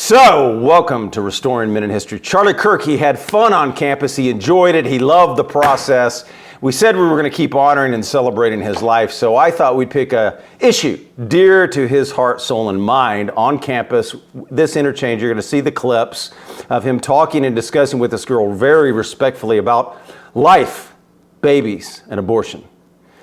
So, welcome to Restoring Men in History. Charlie Kirk, he had fun on campus. He enjoyed it. He loved the process. We said we were going to keep honoring and celebrating his life, so I thought we'd pick a issue dear to his heart, soul, and mind on campus. This interchange, you're going to see the clips of him talking and discussing with this girl very respectfully about life, babies, and abortion.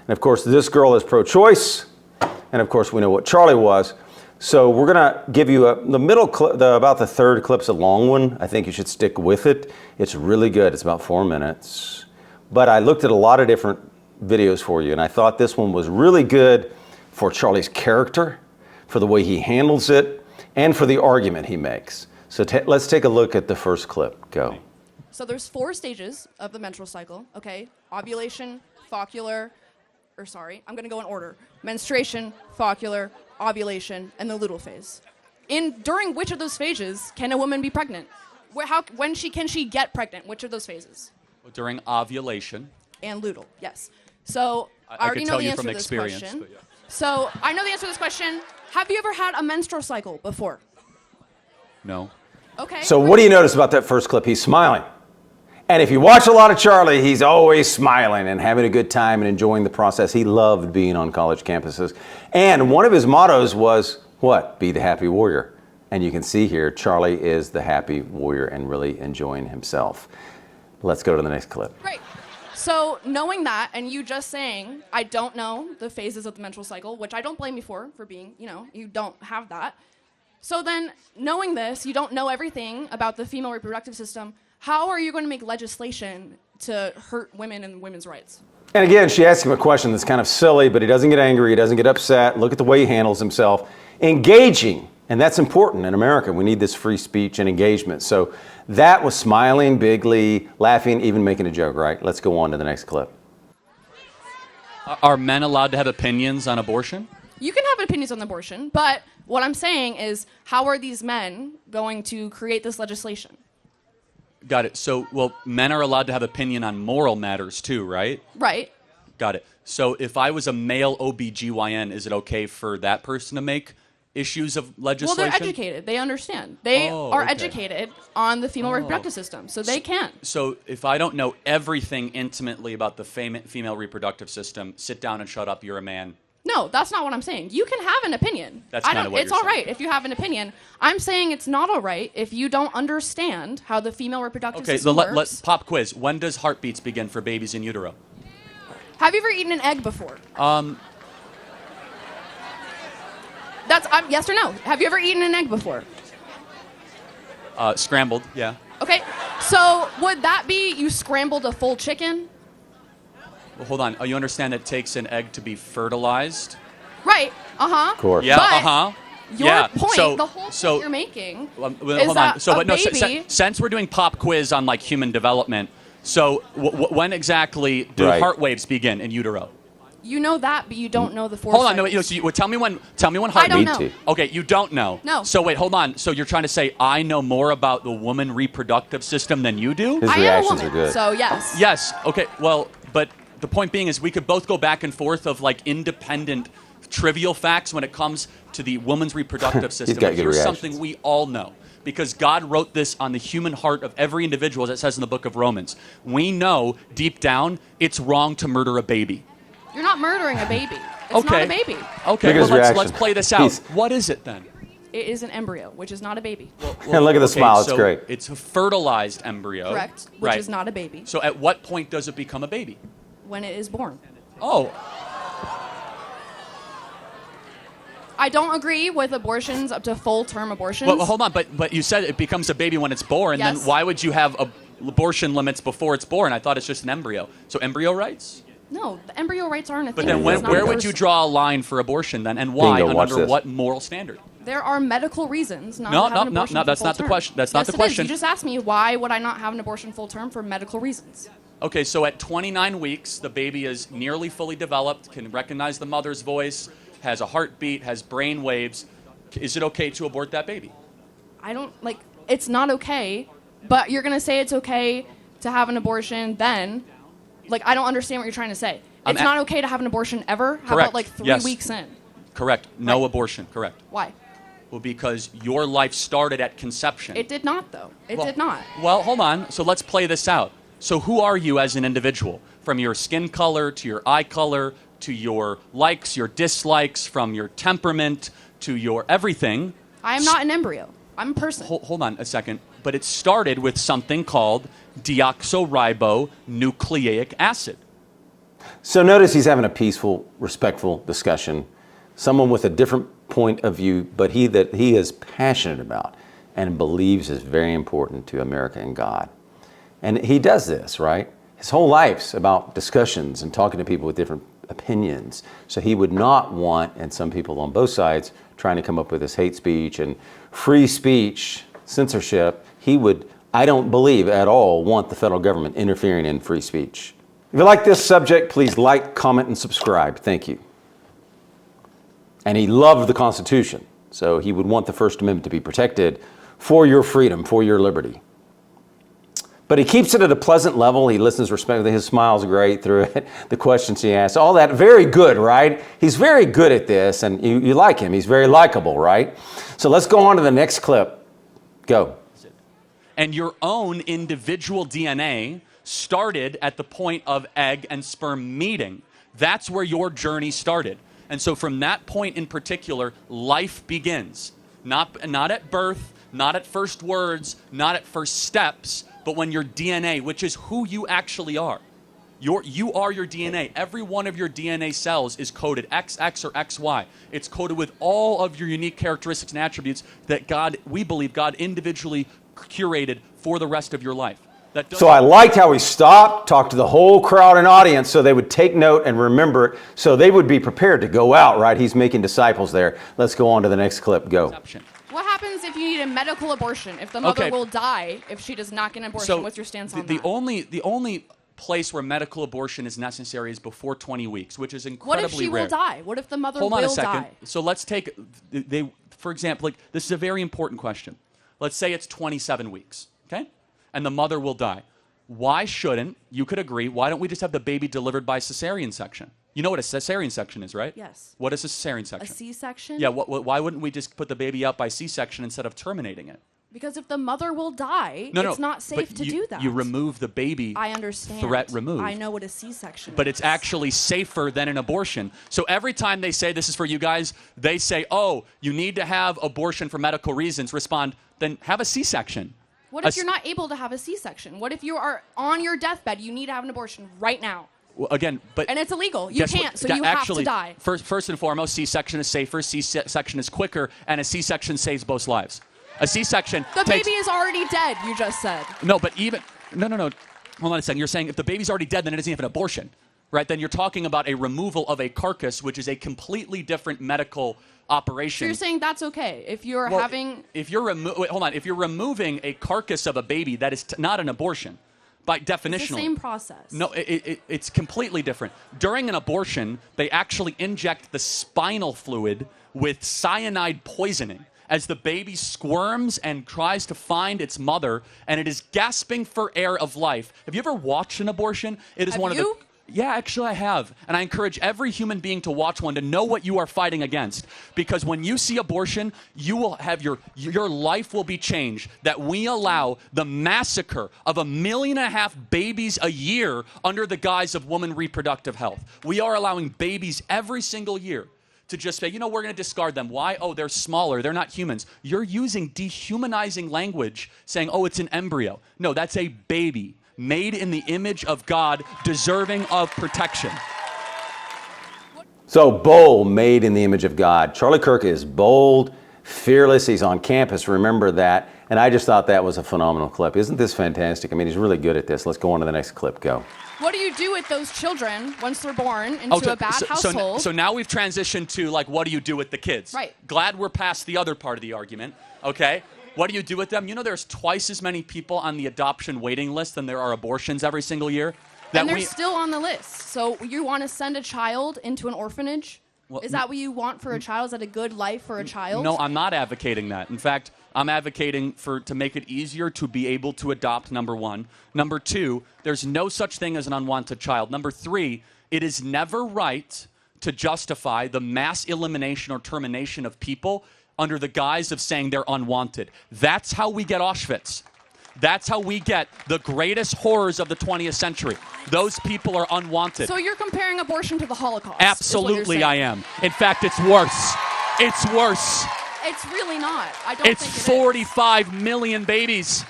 And of course, this girl is pro-choice, and of course, we know what Charlie was. So we're gonna give you the middle clip, about the third clip's a long one. I think you should stick with it. It's really good. It's about 4 minutes. But I looked at a lot of different videos for you, and I thought this one was really good for Charlie's character, for the way he handles it, and for the argument he makes. So let's take a look at the first clip. Go. So there's 4 stages of the menstrual cycle, okay? Ovulation, follicular, I'm gonna go in order. Menstruation, follicular, ovulation, and the luteal phase. During which of those phases can a woman be pregnant? When can she get pregnant? Which of those phases? During ovulation. And luteal, yes. So I already know the answer to this question. Yeah. So I know the answer to this question. Have you ever had a menstrual cycle before? No. Okay. So what do you notice about that first clip? He's smiling. And if you watch a lot of Charlie, he's always smiling and having a good time and enjoying the process. He loved being on college campuses. And one of his mottos was, what? Be the happy warrior. And you can see here, Charlie is the happy warrior and really enjoying himself. Let's go to the next clip. Great. So knowing that, and you just saying, I don't know the phases of the menstrual cycle, which I don't blame you for being, you don't have that. So then, knowing this, you don't know everything about the female reproductive system. How are you going to make legislation to hurt women and women's rights? And again, she asked him a question that's kind of silly, but he doesn't get angry, he doesn't get upset. Look at the way he handles himself. Engaging, and that's important in America. We need this free speech and engagement. So that was smiling bigly, laughing, even making a joke, right? Let's go on to the next clip. Are men allowed to have opinions on abortion? You can have opinions on abortion, but what I'm saying is, how are these men going to create this legislation? Got it. So, men are allowed to have opinion on moral matters too, right? Right. Got it. So if I was a male OBGYN, is it okay for that person to make issues of legislation? Well, they're educated. They understand. They are educated on the female reproductive system, so they can. So if I don't know everything intimately about the female reproductive system, sit down and shut up, you're a man. No, that's not what I'm saying. You can have an opinion. That's kind of what It's all right if you have an opinion. I'm saying it's not all right if you don't understand how the female reproductive system works. Let's pop quiz. When does heartbeats begin for babies in utero? Have you ever eaten an egg before? That's yes or no. Have you ever eaten an egg before? Scrambled, yeah. Okay, so would that be you scrambled a full chicken? Well, hold on. You understand that it takes an egg to be fertilized? Right. Uh-huh. Of course. Yeah. But your point, So, the whole point you're making hold is on. that So, a baby... since we're doing pop quiz on like human development, so when exactly do heart waves begin in utero? You know that, but you don't know the 4 Hold on, cycles. no. So tell me when heart. I don't know. Okay, you don't know. No. So wait, hold on. So you're trying to say I know more about the woman reproductive system than you do? His I am a reactions woman, are good. so yes. Yes. Okay. Well, but the point being is we could both go back and forth of like independent trivial facts when it comes to the woman's reproductive system. got good Here's reactions. something we all know. Because God wrote this on the human heart of every individual, as it says in the book of Romans. We know deep down it's wrong to murder a baby. You're not murdering a baby. It's not a baby. Okay, Look at his let's reaction. play this out. What is it then? It is an embryo, which is not a baby. And look at the smile, it's so great. It's a fertilized embryo. Correct, which is not a baby. So at what point does it become a baby? When it is born. Oh, I don't agree with abortions up to full-term abortions. well, hold on, but you said it becomes a baby when it's born. Yes. Then why would you have abortion limits before it's born? I thought it's just an embryo. So embryo rights? No, the embryo rights aren't a But thing. then It's not where a would person. you draw a line for abortion then, and why, Bingo, and watch under this. what moral standard? There are medical reasons not No, to have an no, abortion no, for that's not the full-term. question. That's not Yes, the it is. question. You just asked me why would I not have an abortion full-term for medical reasons. Okay, so at 29 weeks, the baby is nearly fully developed, can recognize the mother's voice, has a heartbeat, has brain waves. Is it okay to abort that baby? I don't, it's not okay, but you're going to say it's okay to have an abortion then. I don't understand what you're trying to say. It's not okay to have an abortion ever? How Correct. about 3 Yes. weeks in? Correct. No Right. abortion. Correct. Why? Well, because your life started at conception. It did not, though. It did not. Well, hold on. So let's play this out. So who are you as an individual? From your skin color to your eye color to your likes, your dislikes, from your temperament to your everything. I am not an embryo. I'm a person. Hold on a second. But it started with something called deoxyribonucleic acid. So notice he's having a peaceful, respectful discussion. Someone with a different point of view, but that he is passionate about and believes is very important to America and God. And he does this, right? His whole life's about discussions and talking to people with different opinions. So he would not want, and some people on both sides trying to come up with this hate speech and free speech censorship, he would, I don't believe at all, want the federal government interfering in free speech. If you like this subject, please like, comment, and subscribe. Thank you. And he loved the Constitution, so he would want the First Amendment to be protected for your freedom, for your liberty. But he keeps it at a pleasant level. He listens respectfully. His smile's great through it. The questions he asks, all that, very good, right? He's very good at this, and you like him. He's very likable, right? So let's go on to the next clip. Go. And your own individual DNA started at the point of egg and sperm meeting. That's where your journey started. And so from that point in particular, life begins. Not at birth, not at first words, not at first steps, but when your DNA, which is who you actually are. You are your DNA. Every one of your DNA cells is coded XX or XY. It's coded with all of your unique characteristics and attributes that we believe God individually curated for the rest of your life. So I liked how he stopped, talked to the whole crowd and audience so they would take note and remember it, so they would be prepared to go out, right? He's making disciples there. Let's go on to the next clip. Go. What happens if you need a medical abortion? If the mother will die if she does not get an abortion? So what's your stance on the that? The only place where medical abortion is necessary is before 20 weeks, which is incredibly rare. What if she will die? What if the mother Hold on will a second. die? So let's take, for example, this is a very important question. Let's say it's 27 weeks, okay? And the mother will die. Why shouldn't, you could agree, why don't we just have the baby delivered by cesarean section? You know what a cesarean section is, right? Yes. What is a cesarean section? A C-section? Yeah, why wouldn't we just put the baby out by C-section instead of terminating it? Because if the mother will die, it's not safe to do that. You remove the baby. I understand. Threat removed. I know what a C-section is. But it's actually safer than an abortion. So every time they say, this is for you guys, they say, oh, you need to have abortion for medical reasons, respond, then have a C-section. What if you're not able to have a C-section? What if you are on your deathbed, you need to have an abortion right now? Well, again, but... And it's illegal. You can't, so you have to die. First and foremost, C-section is safer, C-section is quicker, and a C-section saves both lives. A C-section The baby is already dead, you just said. No, but even... No. Hold on a second. You're saying if the baby's already dead, then it isn't even an abortion, right? Then you're talking about a removal of a carcass, which is a completely different medical operation. So you're saying that's okay if you're having... If you're if you're removing a carcass of a baby, that is not an abortion, by definition. It's the same process. No, it's completely different. During an abortion, they actually inject the spinal fluid with cyanide poisoning as the baby squirms and tries to find its mother, and it is gasping for air of life. Have you ever watched an abortion? It is one of the... Yeah, actually I have. And I encourage every human being to watch one to know what you are fighting against. Because when you see abortion, you will have your life will be changed. That we allow the massacre of 1.5 million babies a year under the guise of woman reproductive health. We are allowing babies every single year to just say, we're going to discard them. Why? Oh, they're smaller. They're not humans. You're using dehumanizing language saying, oh, it's an embryo. No, that's a baby. Made in the image of God, deserving of protection. So bold, made in the image of God. Charlie Kirk is bold, fearless. He's on campus. Remember that. And I just thought that was a phenomenal clip. Isn't this fantastic? I mean, he's really good at this. Let's go on to the next clip. Go. What do you do with those children once they're born into a bad household? So now we've transitioned to, what do you do with the kids? Right. Glad we're past the other part of the argument, okay? What do you do with them? There's twice as many people on the adoption waiting list than there are abortions every single year. And they're still on the list. So you want to send a child into an orphanage? Well, is that what you want for a child? Is that a good life for a child? No, I'm not advocating that. In fact, I'm advocating to make it easier to be able to adopt, number one. Number two, there's no such thing as an unwanted child. Number three, it is never right to justify the mass elimination or termination of people under the guise of saying they're unwanted. That's how we get Auschwitz. That's how we get the greatest horrors of the 20th century. Those people are unwanted. So you're comparing abortion to the Holocaust? Absolutely, I am. In fact, it's worse. It's worse. It's really not. I don't It's think it is. 45 million babies.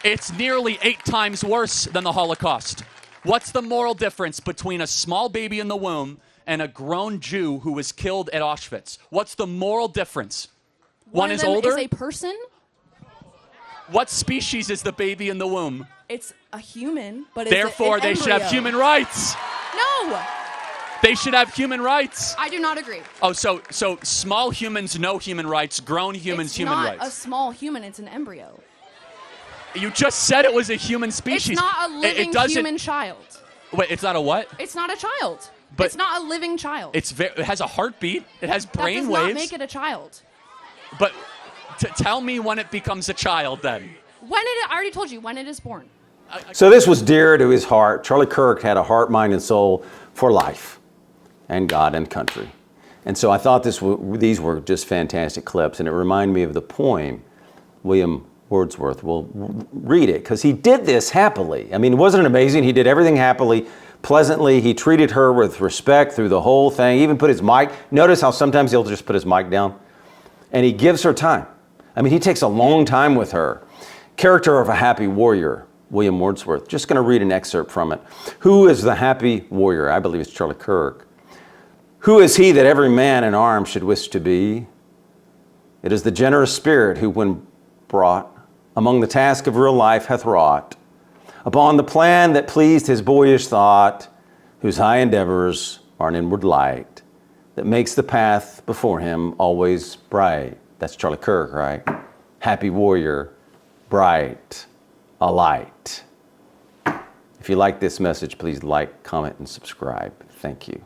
It's nearly 8 times worse than the Holocaust. What's the moral difference between a small baby in the womb and a grown Jew who was killed at Auschwitz? What's the moral difference? One of is them older? is a person. What species is the baby in the womb? It's a human, but Therefore, it's an they should have embryo. human rights. No, They should have human rights. I do not agree. Oh, so small humans, no human rights. Grown humans, It's human not rights. a small human. It's an embryo. You just said it was a human species. It's not a living doesn't- human child. Wait, it's not a what? It's not a child. But- it's not a living child. It has a heartbeat. It has that brain does waves. not make it a child. But tell me when it becomes a child then. I already told you, when it is born. So this was dear to his heart. Charlie Kirk had a heart, mind, and soul for life and God and country. And so I thought these were just fantastic clips, and it reminded me of the poem William Wordsworth. We'll read it, because he did this happily. I mean, wasn't it amazing? He did everything happily, pleasantly. He treated her with respect through the whole thing, even put his mic. Notice how sometimes he'll just put his mic down. And he gives her time. I mean, he takes a long time with her. Character of a happy warrior, William Wordsworth. Just going to read an excerpt from it. Who is the happy warrior? I believe it's Charlie Kirk. Who is he that every man in arms should wish to be? It is the generous spirit who, when brought among the task of real life, hath wrought upon the plan that pleased his boyish thought, whose high endeavors are an inward light that makes the path before him always bright. That's Charlie Kirk, right? Happy warrior, bright, a light. If you like this message, please like, comment, and subscribe. Thank you.